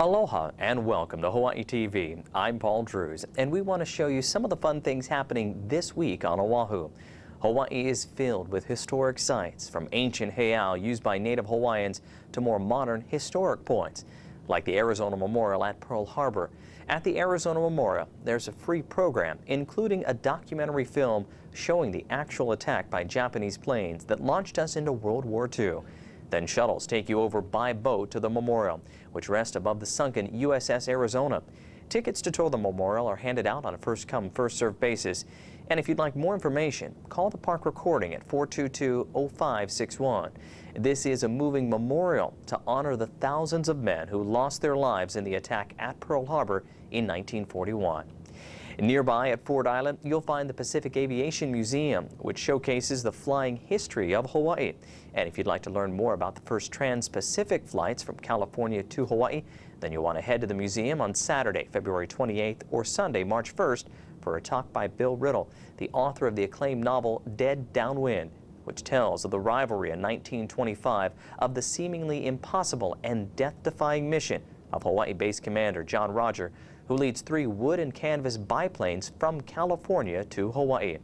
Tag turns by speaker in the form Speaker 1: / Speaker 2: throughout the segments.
Speaker 1: Aloha and welcome to Hawaii TV. I'm Paul Drews, and we want to show you some of the fun things happening this week on Oahu. Hawaii is filled with historic sites, from ancient heiau used by Native Hawaiians to more modern historic points, like the Arizona Memorial at Pearl Harbor. At the Arizona Memorial, there's a free program, including a documentary film showing the actual attack by Japanese planes that launched us into World War II. Then shuttles take you over by boat to the memorial, which rests above the sunken USS Arizona. Tickets to tour the memorial are handed out on a first-come, first-served basis. And if you'd like more information, call the park recording at 422-0561. This is a moving memorial to honor the thousands of men who lost their lives in the attack at Pearl Harbor in 1941. Nearby at Ford Island, you'll find the Pacific Aviation Museum, which showcases the flying history of Hawaii. And if you'd like to learn more about the first trans-Pacific flights from California to Hawaii, then you'll want to head to the museum on Saturday, February 28th or Sunday, March 1st for a talk by Bill Riddle, the author of the acclaimed novel Dead Downwind, which tells of the rivalry in 1925 of the seemingly impossible and death-defying mission of Hawaii Base Commander John Roger, who leads 3 wood and canvas biplanes from California to Hawaii.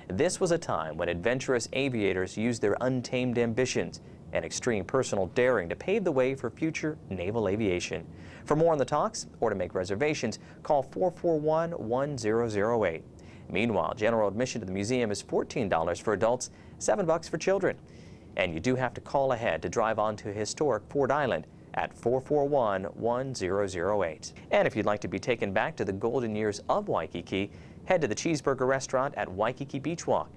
Speaker 1: This was a time when adventurous aviators used their untamed ambitions and extreme personal daring to pave the way for future naval aviation. For more on the talks or to make reservations, call 441-1008. Meanwhile, general admission to the museum is $14 for adults, $7 for children. And you do have to call ahead to drive on to historic Ford Island at 441-1008. And if you'd like to be taken back to the golden years of Waikiki, head to the Cheeseburger restaurant at Waikiki Beach Walk.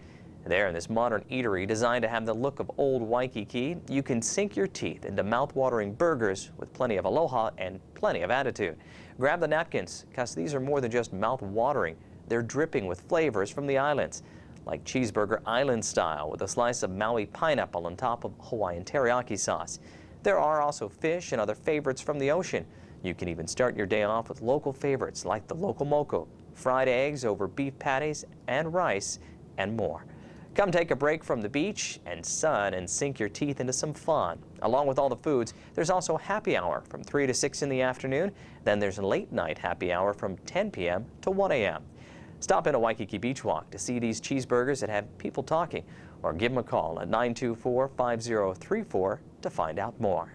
Speaker 1: There, in this modern eatery designed to have the look of old Waikiki, you can sink your teeth into mouth-watering burgers with plenty of aloha and plenty of attitude. Grab the napkins, because these are more than just mouth-watering. They're dripping with flavors from the islands, like Cheeseburger Island style with a slice of Maui pineapple on top of Hawaiian teriyaki sauce. There are also fish and other favorites from the ocean. You can even start your day off with local favorites like the local moco, fried eggs over beef patties and rice, and more. Come take a break from the beach and sun and sink your teeth into some fun. Along with all the foods, there's also happy hour from 3 to 6 in the afternoon. Then there's a late night happy hour from 10 p.m. to 1 a.m. Stop into Waikiki Beach Walk to see these cheeseburgers that have people talking, or give them a call at 924-5034 to find out more.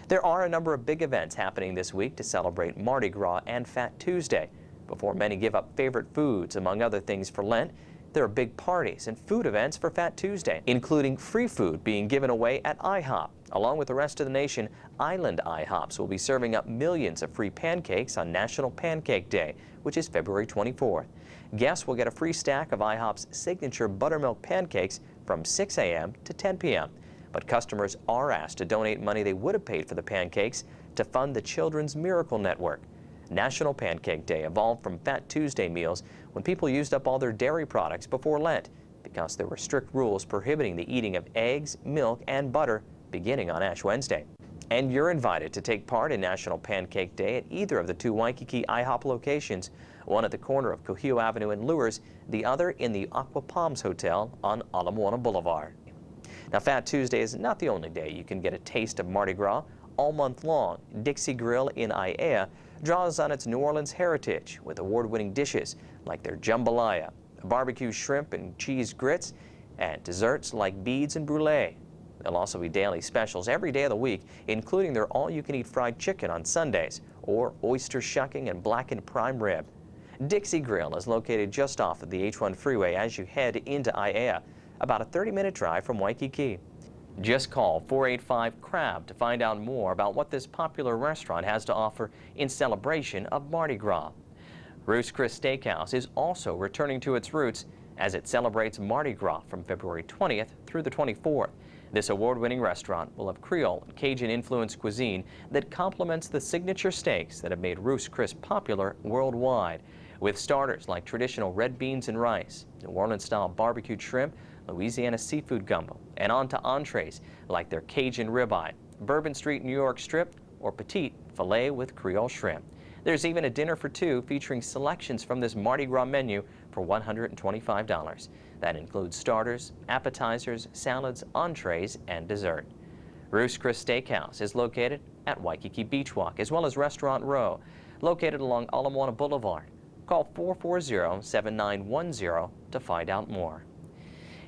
Speaker 1: There are a number of big events happening this week to celebrate Mardi Gras and Fat Tuesday. Before many give up favorite foods, among other things, for Lent, there are big parties and food events for Fat Tuesday, including free food being given away at IHOP. Along with the rest of the nation, island IHOPs will be serving up millions of free pancakes on National Pancake Day, which is February 24th. Guests will get a free stack of IHOP's signature buttermilk pancakes from 6 a.m. to 10 p.m. But customers are asked to donate money they would have paid for the pancakes to fund the Children's Miracle Network. National Pancake Day evolved from Fat Tuesday meals when people used up all their dairy products before Lent, because there were strict rules prohibiting the eating of eggs, milk, and butter beginning on Ash Wednesday. And you're invited to take part in National Pancake Day at either of the 2 Waikiki IHOP locations, one at the corner of Kuhio Avenue and Lures, the other in the Aqua Palms Hotel on Ala Moana Boulevard. Now, Fat Tuesday is not the only day you can get a taste of Mardi Gras. All month long, Dixie Grill in Aiea draws on its New Orleans heritage with award-winning dishes like their jambalaya, barbecue shrimp and cheese grits, and desserts like beads and brulee. There'll also be daily specials every day of the week, including their all-you-can-eat fried chicken on Sundays or oyster shucking and blackened prime rib. Dixie Grill is located just off of the H1 freeway as you head into Aiea, about a 30-minute drive from Waikiki. Just call 485-CRAB to find out more about what this popular restaurant has to offer in celebration of Mardi Gras. Ruth's Chris Steakhouse is also returning to its roots as it celebrates Mardi Gras from February 20th through the 24th. This award-winning restaurant will have Creole and Cajun-influenced cuisine that complements the signature steaks that have made Ruth's Chris popular worldwide, with starters like traditional red beans and rice, New Orleans-style barbecued shrimp, Louisiana seafood gumbo, and on to entrees like their Cajun ribeye, Bourbon Street New York strip, or petite filet with Creole shrimp. There's even a dinner for 2 featuring selections from this Mardi Gras menu for $125. That includes starters, appetizers, salads, entrees, and dessert. Ruth's Chris Steakhouse is located at Waikiki Beach Walk, as well as Restaurant Row, located along Ala Moana Boulevard. Call 440-7910 to find out more.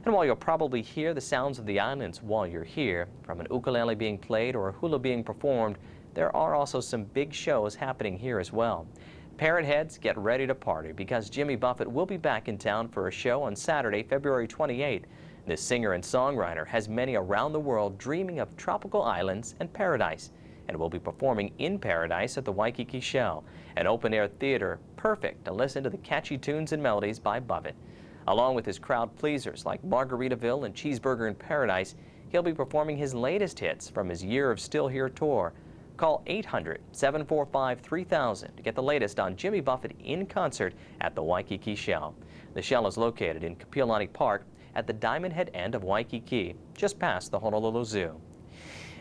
Speaker 1: And while you'll probably hear the sounds of the islands while you're here, from an ukulele being played or a hula being performed, there are also some big shows happening here as well. Parrot heads, get ready to party because Jimmy Buffett will be back in town for a show on Saturday, February 28th. This singer and songwriter has many around the world dreaming of tropical islands and paradise, and will be performing in paradise at the Waikiki Shell, an open-air theater perfect to listen to the catchy tunes and melodies by Buffett. Along with his crowd pleasers like Margaritaville and Cheeseburger in Paradise, he'll be performing his latest hits from his Year of Still Here tour. Call 800-745-3000 to get the latest on Jimmy Buffett in concert at the Waikiki Shell. The Shell is located in Kapiolani Park at the Diamond Head end of Waikiki, just past the Honolulu Zoo.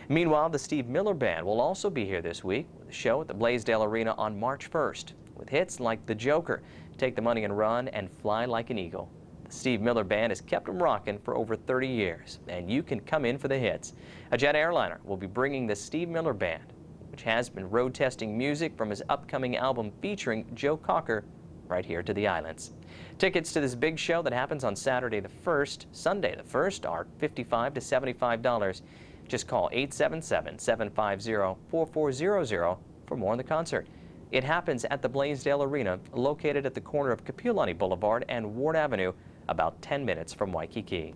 Speaker 1: Meanwhile, the Steve Miller Band will also be here this week with a show at the Blaisdell Arena on March 1st, with hits like The Joker, Take the Money and Run, and Fly Like an Eagle. The Steve Miller Band has kept them rocking for over 30 years, and you can come in for the hits. A jet airliner will be bringing the Steve Miller Band, which has been road testing music from his upcoming album featuring Joe Cocker, right here to the islands. Tickets to this big show that happens on Saturday the 1st, Sunday the 1st are $55 to $75. Just call 877-750-4400 for more on the concert. It happens at the Blaisdell Arena, located at the corner of Kapiolani Boulevard and Ward Avenue, about 10 minutes from Waikiki.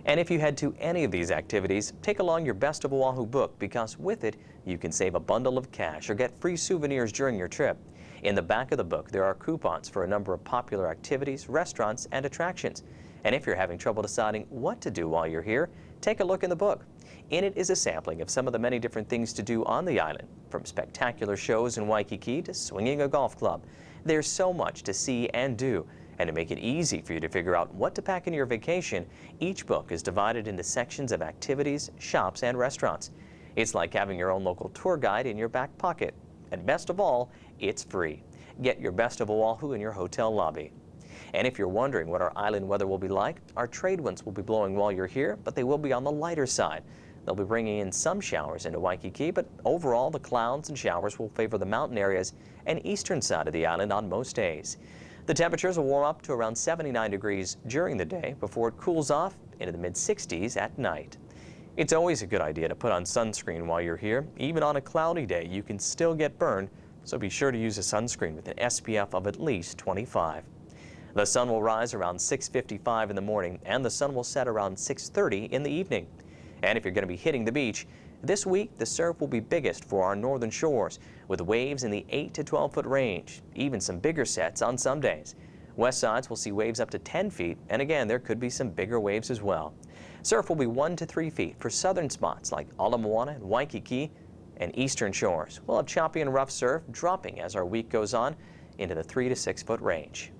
Speaker 1: And if you head to any of these activities, take along your Best of Oahu book, because with it, you can save a bundle of cash or get free souvenirs during your trip. In the back of the book, there are coupons for a number of popular activities, restaurants, and attractions. And if you're having trouble deciding what to do while you're here, take a look in the book. In it is a sampling of some of the many different things to do on the island, from spectacular shows in Waikiki to swinging a golf club. There's so much to see and do, and to make it easy for you to figure out what to pack in your vacation, each book is divided into sections of activities, shops, and restaurants. It's like having your own local tour guide in your back pocket. And best of all, it's free. Get your Best of Oahu in your hotel lobby. And if you're wondering what our island weather will be like, our trade winds will be blowing while you're here, but they will be on the lighter side. They'll be bringing in some showers into Waikiki, but overall the clouds and showers will favor the mountain areas and eastern side of the island on most days. The temperatures will warm up to around 79 degrees during the day before it cools off into the mid-60s at night. It's always a good idea to put on sunscreen while you're here. Even on a cloudy day, you can still get burned, so be sure to use a sunscreen with an SPF of at least 25. The sun will rise around 6:55 in the morning, and the sun will set around 6:30 in the evening. And if you're going to be hitting the beach, this week the surf will be biggest for our northern shores, with waves in the 8 to 12-foot range, even some bigger sets on some days. West sides will see waves up to 10 feet, and again, there could be some bigger waves as well. Surf will be 1 to 3 feet for southern spots like Ala Moana and Waikiki, and eastern shores. We'll have choppy and rough surf dropping as our week goes on into the 3 to 6 foot range.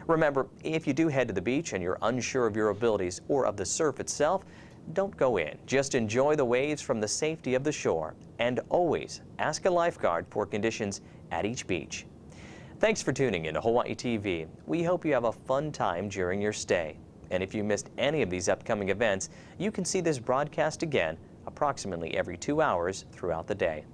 Speaker 1: Remember, if you do head to the beach and you're unsure of your abilities or of the surf itself, don't go in. Just enjoy the waves from the safety of the shore, and always ask a lifeguard for conditions at each beach. Thanks for tuning in to Hawaii TV. We hope you have a fun time during your stay. And if you missed any of these upcoming events, you can see this broadcast again approximately every 2 hours throughout the day.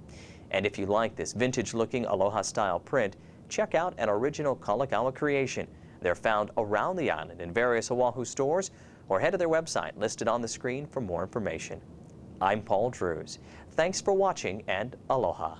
Speaker 1: And if you like this vintage-looking Aloha-style print, check out an original Kalakaua creation. They're found around the island in various Oahu stores, or head to their website listed on the screen for more information. I'm Paul Drews. Thanks for watching, and aloha.